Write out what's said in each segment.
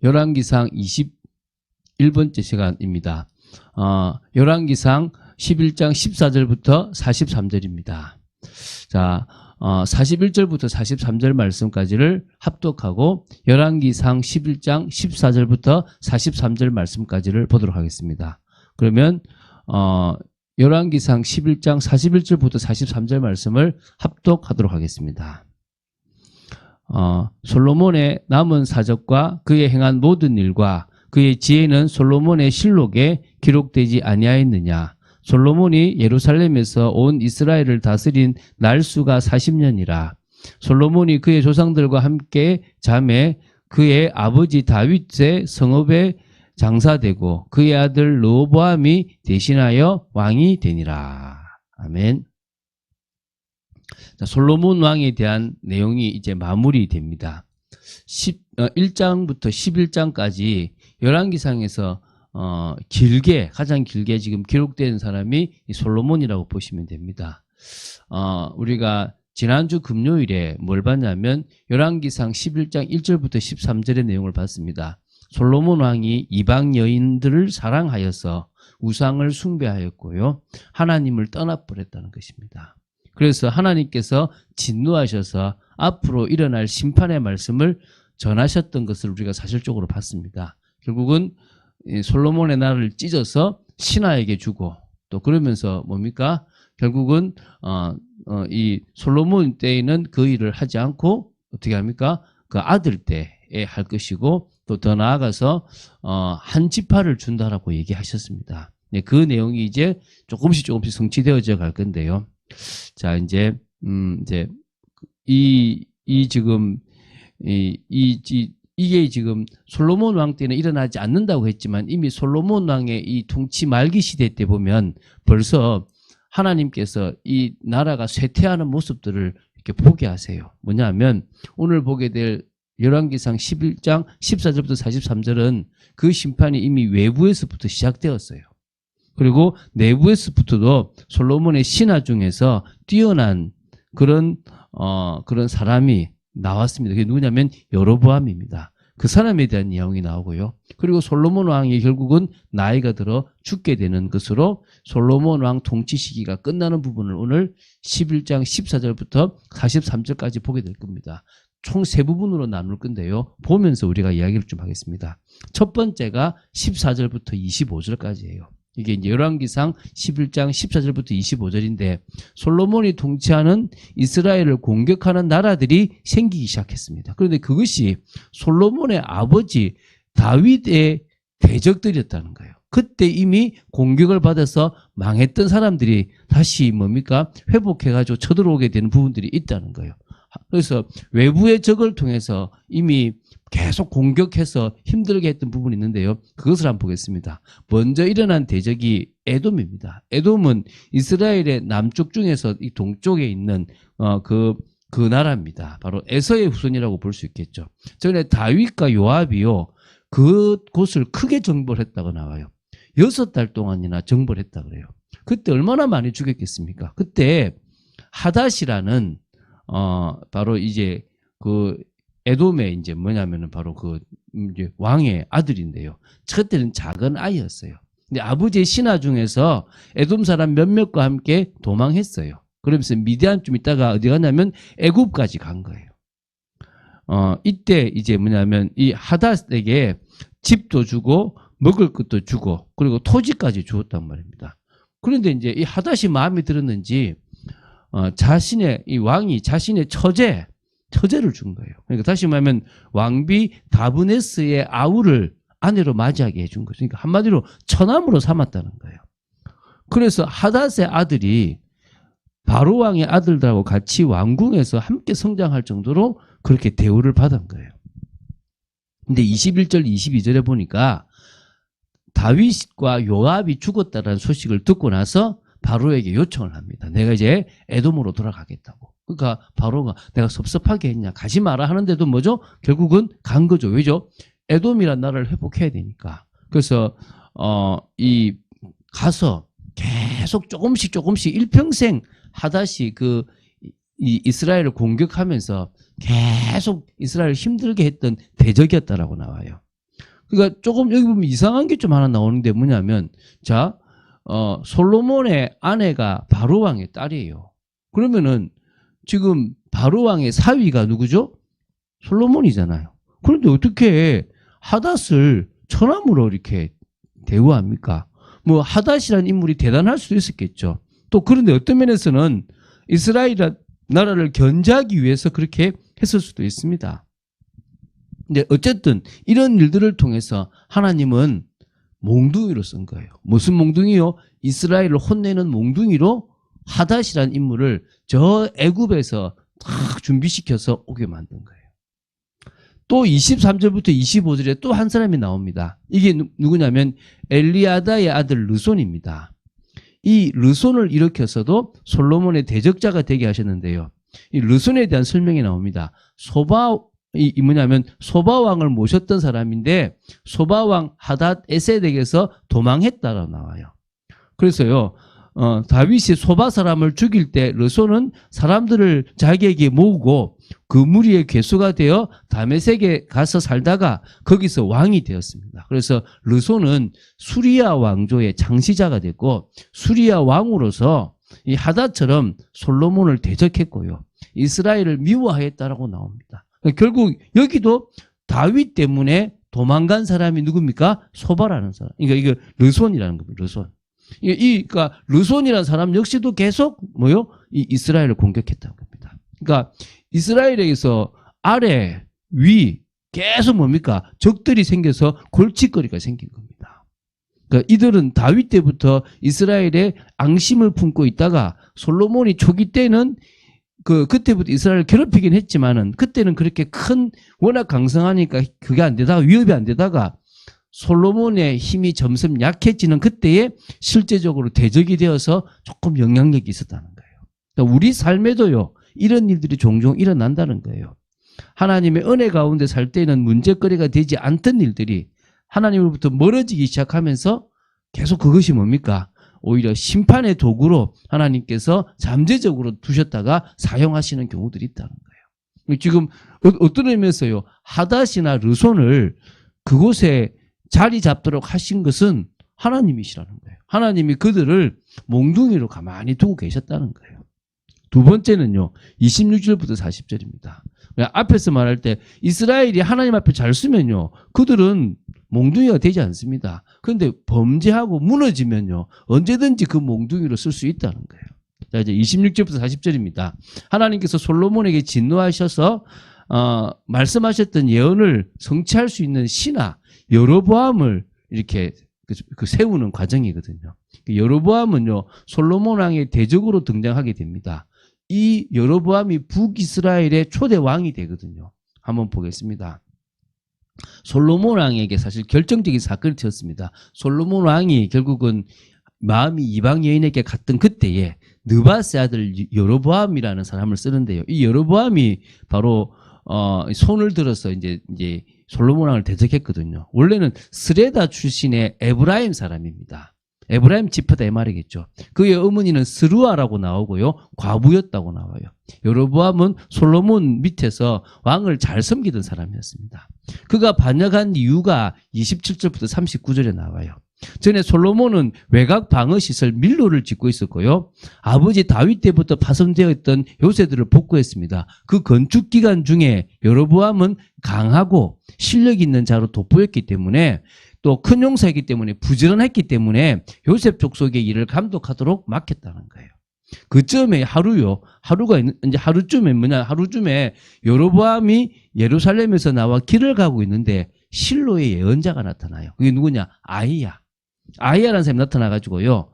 열왕기상 21번째 시간입니다. 열왕기상 11장 14절부터 43절입니다. 자, 41절부터 43절 말씀까지를 합독하고 열왕기상 11장 14절부터 43절 말씀까지를 보도록 하겠습니다. 그러면 열왕기상 11장 41절부터 43절 말씀을 합독하도록 하겠습니다. 솔로몬의 남은 사적과 그의 행한 모든 일과 그의 지혜는 솔로몬의 실록에 기록되지 아니하였느냐. 솔로몬이 예루살렘에서 온 이스라엘을 다스린 날수가 40년이라. 솔로몬이 그의 조상들과 함께 잠에 그의 아버지 다윗의 성읍에 장사되고 그의 아들 르호보암이 대신하여 왕이 되니라. 아멘. 자, 솔로몬 왕에 대한 내용이 이제 마무리됩니다. 1장부터 11장까지 열왕기상에서 가장 길게 지금 기록된 사람이 이 솔로몬이라고 보시면 됩니다. 우리가 지난주 금요일에 뭘 봤냐면 열왕기상 11장 1절부터 13절의 내용을 봤습니다. 솔로몬 왕이 이방 여인들을 사랑하여서 우상을 숭배하였고요. 하나님을 떠나버렸다는 것입니다. 그래서 하나님께서 진노하셔서 앞으로 일어날 심판의 말씀을 전하셨던 것을 우리가 사실적으로 봤습니다. 결국은 솔로몬의 나라를 찢어서 신하에게 주고 또 그러면서 뭡니까? 결국은 이 솔로몬 때에는 그 일을 하지 않고 어떻게 합니까? 그 아들 때에 할 것이고 또 더 나아가서 한 지파를 준다라고 얘기하셨습니다. 그 내용이 이제 조금씩 성취되어져 갈 건데요. 자, 이제 이게 지금 솔로몬 왕 때는 일어나지 않는다고 했지만 이미 솔로몬 왕의 이 통치 말기 시대 때 보면 벌써 하나님께서 이 나라가 쇠퇴하는 모습들을 이렇게 보게 하세요. 뭐냐면 오늘 보게 될 열왕기상 11장 14절부터 43절은 그 심판이 이미 외부에서부터 시작되었어요. 그리고 내부에서부터도 솔로몬의 신하 중에서 뛰어난 그런 사람이 나왔습니다. 그게 누구냐면 여로보암입니다. 그 사람에 대한 내용이 나오고요. 그리고 솔로몬 왕이 결국은 나이가 들어 죽게 되는 것으로 솔로몬 왕 통치 시기가 끝나는 부분을 오늘 11장 14절부터 43절까지 보게 될 겁니다. 총 세 부분으로 나눌 건데요. 보면서 우리가 이야기를 좀 하겠습니다. 첫 번째가 14절부터 25절까지예요. 이게 이제 열왕기상 11장 14절부터 25절인데 솔로몬이 통치하는 이스라엘을 공격하는 나라들이 생기기 시작했습니다. 그런데 그것이 솔로몬의 아버지 다윗의 대적들이었다는 거예요. 그때 이미 공격을 받아서 망했던 사람들이 다시 회복해가지고 쳐들어오게 되는 부분들이 있다는 거예요. 그래서 외부의 적을 통해서 이미 계속 공격해서 힘들게 했던 부분이 있는데요. 그것을 한번 보겠습니다. 먼저 일어난 대적이 에돔입니다. 에돔은 이스라엘의 남쪽 중에서 이 동쪽에 있는 그 나라입니다. 바로 에서의 후손이라고 볼 수 있겠죠. 전에 다윗과 요압이요. 그곳을 크게 정벌했다고 나와요. 6달 동안이나 정벌했다 그래요. 그때 얼마나 많이 죽였겠습니까? 그때 하닷이라는 바로 이제 그 에돔의 이제 뭐냐면은 바로 그 이제 왕의 아들인데요. 그때는 작은 아이였어요. 근데 아버지의 신하 중에서 에돔 사람 몇몇과 함께 도망했어요. 그러면서 미디안 좀 있다가 어디 갔냐면 애굽까지 간 거예요. 이때 이제 뭐냐면 이 하닷에게 집도 주고 먹을 것도 주고 그리고 토지까지 주었단 말입니다. 그런데 이제 이 하닷이 마음에 들었는지 이 왕이 자신의 처제를 준 거예요. 그러니까 다시 말하면 왕비 다브네스의 아우를 아내로 맞이하게 해준 거죠. 그러니까 한마디로 처남으로 삼았다는 거예요. 그래서 하닷의 아들이 바로 왕의 아들들하고 같이 왕궁에서 함께 성장할 정도로 그렇게 대우를 받은 거예요. 근데 21절, 22절에 보니까 다윗과 요압이 죽었다는 소식을 듣고 나서 바로에게 요청을 합니다. 내가 이제 에돔으로 돌아가겠다고. 그러니까 바로가 내가 섭섭하게 했냐 가지 마라 하는데도 뭐죠? 결국은 간 거죠. 왜죠? 에돔이란 나라를 회복해야 되니까. 그래서 가서 계속 조금씩 일평생 하닷이 이 이스라엘을 공격하면서 계속 이스라엘을 힘들게 했던 대적이었다라고 나와요. 그러니까 조금 여기 보면 이상한 게 좀 하나 나오는데 뭐냐면, 자, 솔로몬의 아내가 바로왕의 딸이에요. 그러면은 지금 바로왕의 사위가 누구죠? 솔로몬이잖아요. 그런데 어떻게 하닷을 처남으로 이렇게 대우합니까? 뭐 하닷이라는 인물이 대단할 수도 있었겠죠. 또 그런데 어떤 면에서는 이스라엘 나라를 견제하기 위해서 그렇게 했을 수도 있습니다. 근데 어쨌든 이런 일들을 통해서 하나님은 몽둥이로 쓴 거예요. 무슨 몽둥이요? 이스라엘을 혼내는 몽둥이로 하닷이라는 인물을 저 애굽에서 딱 준비시켜서 오게 만든 거예요. 또 23절부터 25절에 또 한 사람이 나옵니다. 이게 누구냐면 엘리아다의 아들 르손입니다. 이 르손을 일으켜서도 솔로몬의 대적자가 되게 하셨는데요. 이 르손에 대한 설명이 나옵니다. 이 뭐냐면 소바왕을 모셨던 사람인데 소바왕 하닷 에셋에게서 도망했다라고 나와요. 그래서요, 다윗이 소바 사람을 죽일 때 르손은 사람들을 자기에게 모으고 그 무리의 괴수가 되어 다메섹에 가서 살다가 거기서 왕이 되었습니다. 그래서 르손은 수리아 왕조의 장시자가 됐고 수리아 왕으로서 이 하닷처럼 솔로몬을 대적했고요. 이스라엘을 미워하였다라고 나옵니다. 결국 여기도 다윗 때문에 도망간 사람이 누굽니까? 소바라는 사람. 그러니까 이거 르손이라는 겁니다. 르손. 그러니까 르손이라는 사람 역시도 계속 뭐요? 이 이스라엘을 공격했다는 겁니다. 그러니까 이스라엘에서 아래, 위 계속 뭡니까? 적들이 생겨서 골칫거리가 생긴 겁니다. 그러니까 이들은 다윗 때부터 이스라엘에 앙심을 품고 있다가 솔로몬이 초기 때는 그때부터 이스라엘을 괴롭히긴 했지만은 그때는 그렇게 워낙 강성하니까 그게 안 되다가 위협이 안 되다가 솔로몬의 힘이 점점 약해지는 그때에 실제적으로 대적이 되어서 조금 영향력이 있었다는 거예요. 그러니까 우리 삶에도요, 이런 일들이 종종 일어난다는 거예요. 하나님의 은혜 가운데 살 때는 문제거리가 되지 않던 일들이 하나님으로부터 멀어지기 시작하면서 계속 그것이 뭡니까? 오히려 심판의 도구로 하나님께서 잠재적으로 두셨다가 사용하시는 경우들이 있다는 거예요. 지금 어떤 의미에서요, 하닷이나 르손을 그곳에 자리 잡도록 하신 것은 하나님이시라는 거예요. 하나님이 그들을 몽둥이로 가만히 두고 계셨다는 거예요. 두 번째는요, 26절부터 40절입니다. 앞에서 말할 때 이스라엘이 하나님 앞에 잘 쓰면요, 그들은 몽둥이가 되지 않습니다. 그런데 범죄하고 무너지면요, 언제든지 그 몽둥이로 쓸 수 있다는 거예요. 자, 이제 26절부터 40절입니다. 하나님께서 솔로몬에게 진노하셔서 말씀하셨던 예언을 성취할 수 있는 신하 여로보암을 이렇게 세우는 과정이거든요. 여로보암은요, 솔로몬 왕의 대적으로 등장하게 됩니다. 이 여로보암이 북이스라엘의 초대 왕이 되거든요. 한번 보겠습니다. 솔로몬 왕에게 사실 결정적인 사건이 되었습니다. 솔로몬 왕이 결국은 마음이 이방 여인에게 갔던 그때에 느바스의 아들 여로보암이라는 사람을 쓰는데요. 이 여로보암이 바로 손을 들어서 이제 솔로몬 왕을 대적했거든요. 원래는 스레다 출신의 에브라임 사람입니다. 에브라임 지파다 이 말이겠죠. 그의 어머니는 스루아라고 나오고요, 과부였다고 나와요. 여로보암은 솔로몬 밑에서 왕을 잘 섬기던 사람이었습니다. 그가 반역한 이유가 27절부터 39절에 나와요. 전에 솔로몬은 외곽 방어시설 밀로를 짓고 있었고요, 아버지 다윗 때부터 파손되어 있던 요새들을 복구했습니다. 그 건축 기간 중에 여로보암은 강하고 실력 있는 자로 돋보였기 때문에, 또 큰 용사이기 때문에 부지런했기 때문에 요셉 족속의 일을 감독하도록 맡겼다는 거예요. 그쯤에 하루쯤에 여로보암이 예루살렘에서 나와 길을 가고 있는데 실로의 예언자가 나타나요. 그게 누구냐? 아이야라는 사람이 나타나가지고요,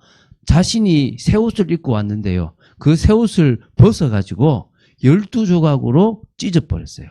자신이 새 옷을 입고 왔는데요, 그 새 옷을 벗어가지고 12조각으로 찢어버렸어요.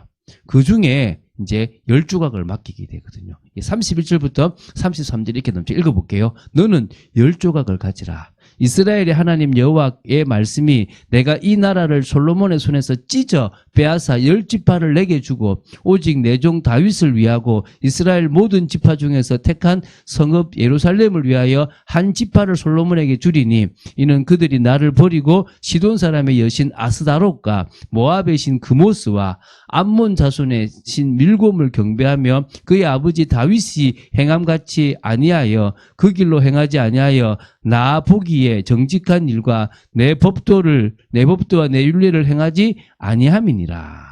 그 중에 이제 10조각을 맡기게 되거든요. 31절부터 33절 이렇게 넘쳐 읽어볼게요. 너는 10조각을 가지라. 이스라엘의 하나님 여호와의 말씀이 내가 이 나라를 솔로몬의 손에서 찢어 빼앗아 10지파를 내게 주고 오직 내 종 다윗을 위하고 이스라엘 모든 지파 중에서 택한 성읍 예루살렘을 위하여 한 지파를 솔로몬에게 주리니 이는 그들이 나를 버리고 시돈 사람의 여신 아스다롯과 모압의 신 그모스와 암몬 자손의 신 밀곰을 경배하며 그의 아버지 다윗이 행함같이 아니하여 그 길로 행하지 아니하여 나 보기에 정직한 일과 내 법도와 내 윤례를 행하지 아니함이니라.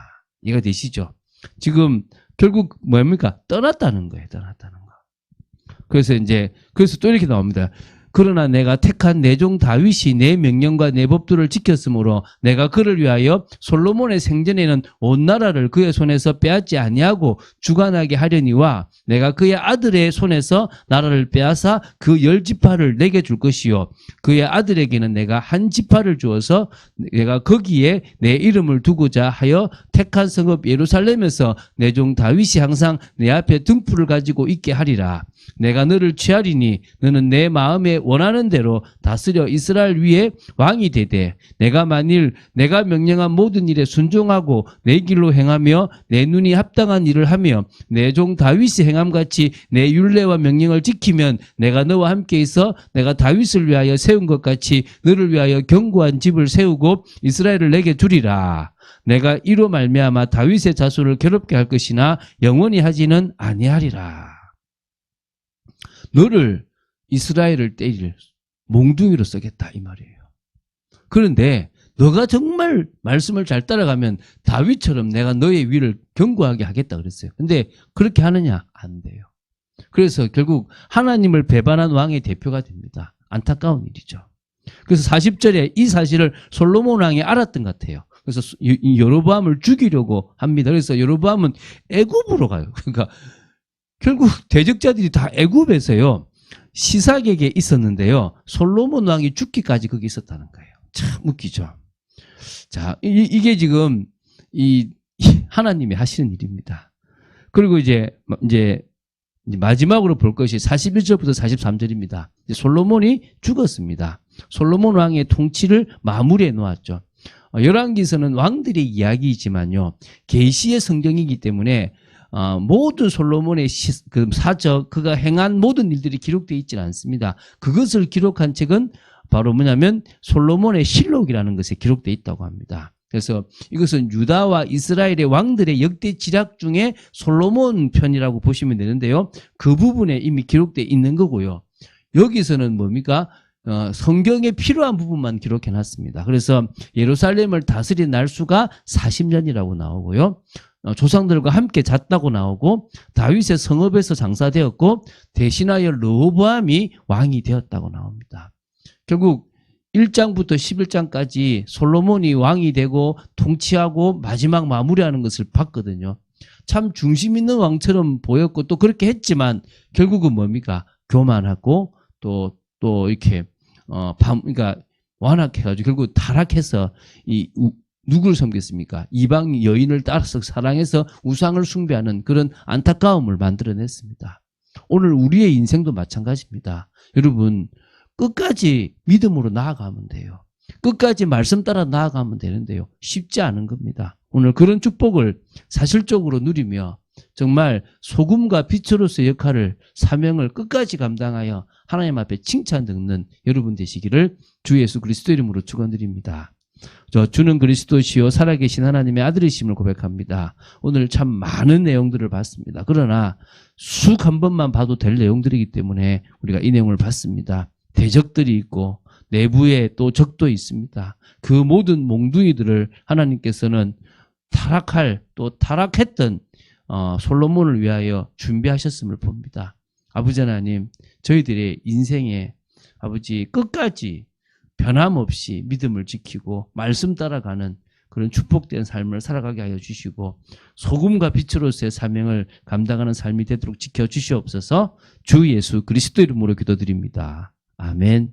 이해가 되시죠? 지금 결국 뭡니까? 떠났다는 거예요. 떠났다는 거. 그래서 또 이렇게 나옵니다. 그러나 내가 택한 내 종 다윗이 내 명령과 내 법도를 지켰으므로 내가 그를 위하여 솔로몬의 생전에는 온 나라를 그의 손에서 빼앗지 아니하고 주관하게 하려니와 내가 그의 아들의 손에서 나라를 빼앗아 그 10지파를 내게 줄 것이요 그의 아들에게는 내가 한 지파를 주어서 내가 거기에 내 이름을 두고자 하여 택한 성읍 예루살렘에서 내 종 다윗이 항상 내 앞에 등불을 가지고 있게 하리라. 내가 너를 취하리니 너는 내 마음에 원하는 대로 다스려 이스라엘 위에 왕이 되되 내가 만일 내가 명령한 모든 일에 순종하고 내 길로 행하며 내 눈이 합당한 일을 하며 내 종 다윗이 행함같이 내 율례와 명령을 지키면 내가 너와 함께 있어 내가 다윗을 위하여 세운 것 같이 너를 위하여 견고한 집을 세우고 이스라엘을 내게 주리라. 내가 이로 말미암아 다윗의 자손을 괴롭게 할 것이나 영원히 하지는 아니하리라. 너를 이스라엘을 때릴 몽둥이로 쓰겠다 이 말이에요. 그런데 너가 정말 말씀을 잘 따라가면 다윗처럼 내가 너의 위를 견고하게 하겠다 그랬어요. 근데 그렇게 하느냐? 안 돼요. 그래서 결국 하나님을 배반한 왕의 대표가 됩니다. 안타까운 일이죠. 그래서 40절에 이 사실을 솔로몬 왕이 알았던 것 같아요. 그래서 여로보암을 죽이려고 합니다. 그래서 여로보암은 애굽으로 가요. 그러니까 결국 대적자들이 다 애굽에서요. 시삭에게 있었는데요. 솔로몬 왕이 죽기까지 거기 있었다는 거예요. 참 웃기죠. 자, 이게 지금 하나님이 하시는 일입니다. 그리고 이제 마지막으로 볼 것이 41절부터 43절입니다. 솔로몬이 죽었습니다. 솔로몬 왕의 통치를 마무리해 놓았죠. 열왕기서는 왕들의 이야기이지만요. 계시의 성경이기 때문에 모든 솔로몬의 그 사적, 그가 행한 모든 일들이 기록되어 있지는 않습니다. 그것을 기록한 책은 바로 뭐냐면 솔로몬의 실록이라는 것에 기록되어 있다고 합니다. 그래서 이것은 유다와 이스라엘의 왕들의 역대 지략 중에 솔로몬 편이라고 보시면 되는데요. 그 부분에 이미 기록되어 있는 거고요. 여기서는 뭡니까? 성경에 필요한 부분만 기록해 놨습니다. 그래서 예루살렘을 다스린 날수가 40년이라고 나오고요. 조상들과 함께 잤다고 나오고 다윗의 성읍에서 장사되었고 대신하여 르호보암이 왕이 되었다고 나옵니다. 결국 1장부터 11장까지 솔로몬이 왕이 되고 통치하고 마지막 마무리하는 것을 봤거든요. 참 중심 있는 왕처럼 보였고 또 그렇게 했지만 결국은 뭡니까? 교만하고 또 이렇게 그러니까 완악해가지고 결국 타락해서 누구를 섬겼습니까? 이방 여인을 따라서 사랑해서 우상을 숭배하는 그런 안타까움을 만들어냈습니다. 오늘 우리의 인생도 마찬가지입니다. 여러분 끝까지 믿음으로 나아가면 돼요. 끝까지 말씀 따라 나아가면 되는데요. 쉽지 않은 겁니다. 오늘 그런 축복을 사실적으로 누리며 정말 소금과 빛으로서의 역할을 사명을 끝까지 감당하여 하나님 앞에 칭찬 듣는 여러분 되시기를 주 예수 그리스도 이름으로 축원드립니다. 주는 그리스도시요 살아계신 하나님의 아들이심을 고백합니다. 오늘 참 많은 내용들을 봤습니다. 그러나 쑥 한 번만 봐도 될 내용들이기 때문에 우리가 이 내용을 봤습니다. 대적들이 있고 내부에 또 적도 있습니다. 그 모든 몽둥이들을 하나님께서는 타락했던 솔로몬을 위하여 준비하셨음을 봅니다. 아버지 하나님, 저희들의 인생에 아버지 끝까지 변함없이 믿음을 지키고 말씀 따라가는 그런 축복된 삶을 살아가게 하여 주시고 소금과 빛으로서의 사명을 감당하는 삶이 되도록 지켜주시옵소서. 주 예수 그리스도 이름으로 기도드립니다. 아멘.